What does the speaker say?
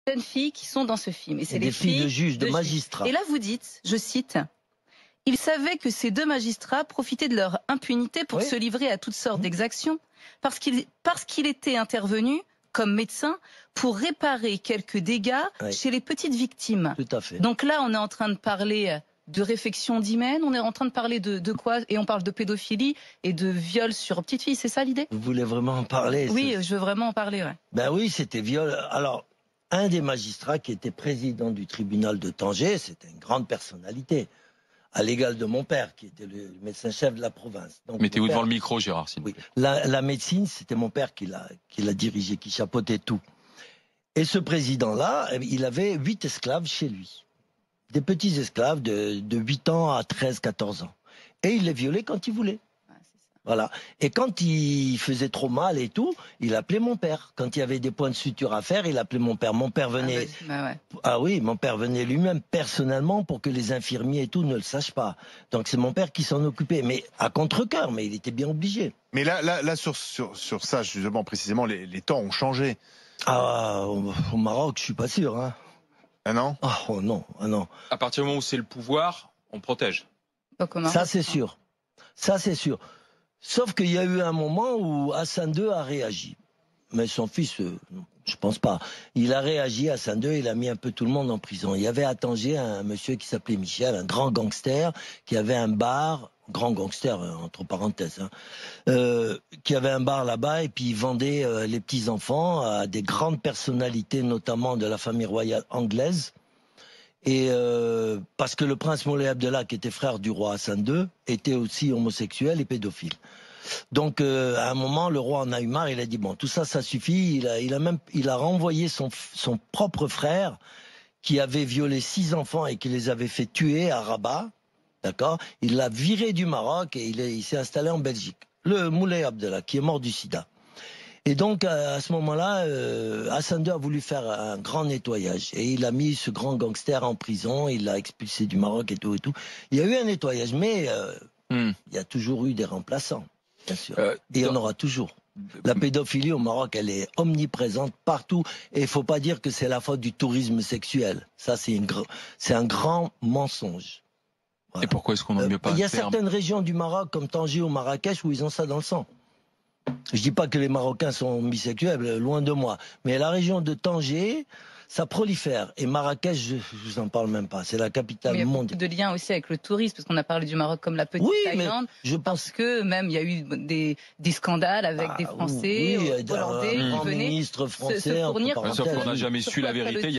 jeunes filles qui sont dans ce film. Et c'est des filles de juges, de magistrats. Et là, vous dites, je cite, « Ils savaient que ces deux magistrats profitaient de leur impunité pour se livrer à toutes sortes d'exactions, parce qu'il était intervenu comme médecin pour réparer quelques dégâts chez les petites victimes. » Tout à fait. Donc là, on est en train de parler de réfection d'hymen, on est en train de parler de quoi? Et on parle de pédophilie et de viol sur petites filles, c'est ça l'idée? Vous voulez vraiment en parler? Oui, je veux vraiment en parler, ouais. Ben oui, c'était viol. Alors, un des magistrats qui était président du tribunal de Tanger, c'était une grande personnalité, à l'égal de mon père, qui était le médecin-chef de la province. Mettez-vous devant le micro, Gérard. Oui. La médecine, c'était mon père qui l'a dirigé, qui chapeautait tout. Et ce président-là, il avait 8 esclaves chez lui. Des petits esclaves de 8 ans à 13, 14 ans. Et il les violait quand il voulait. Voilà. Et quand il faisait trop mal et tout, il appelait mon père. Quand il y avait des points de suture à faire, il appelait mon père. Mon père venait. Ah oui, mon père venait lui-même personnellement pour que les infirmiers et tout ne le sachent pas. Donc c'est mon père qui s'en occupait, mais à contre-cœur, mais il était bien obligé. Mais là sur ça, justement, précisément, les temps ont changé. Ah, au Maroc, je suis pas sûr. Hein. Ah non? Oh non, ah non. À partir du moment où c'est le pouvoir, on protège. Ça c'est sûr. Ça c'est sûr. Sauf qu'il y a eu un moment où Hassan II a réagi. Mais son fils, je pense pas. Il a réagi, Hassan II, il a mis un peu tout le monde en prison. Il y avait à Tanger un monsieur qui s'appelait Michel, un grand gangster, qui avait un bar, grand gangster, entre parenthèses, qui avait un bar là-bas et puis il vendait les petits-enfants à des grandes personnalités, notamment de la famille royale anglaise. Et parce que le prince Moulay Abdellah, qui était frère du roi Hassan II, était aussi homosexuel et pédophile. Donc à un moment, le roi en a eu marre, il a dit bon, tout ça, ça suffit. Il a renvoyé son propre frère qui avait violé 6 enfants et qui les avait fait tuer à Rabat. D'accord. Il l'a viré du Maroc et il s'est installé en Belgique. Le Moulay Abdellah, qui est mort du sida. Et donc, à ce moment-là, Hassan II a voulu faire un grand nettoyage. Et il a mis ce grand gangster en prison, il l'a expulsé du Maroc et tout et tout. Il y a eu un nettoyage, mais il y a toujours eu des remplaçants, bien sûr. Et il y en aura toujours. La pédophilie au Maroc, elle est omniprésente partout. Et il faut pas dire que c'est la faute du tourisme sexuel. Ça, c'est un grand mensonge. Voilà. Et pourquoi est-ce qu'on n'en mieux pas? Il y a certaines régions du Maroc, comme Tanger ou Marrakech, où ils ont ça dans le sang. Je dis pas que les Marocains sont bisexuels, loin de moi. Mais la région de Tanger, ça prolifère. Et Marrakech, je vous en parle même pas. C'est la capitale mondiale. Il y a beaucoup de liens aussi avec le tourisme, parce qu'on a parlé du Maroc comme la petite Thaïlande. Mais je pense que même il y a eu des scandales avec des Français, Hollandais qui venaient ministre français, se fournir. Sauf qu'on n'a jamais su la vérité.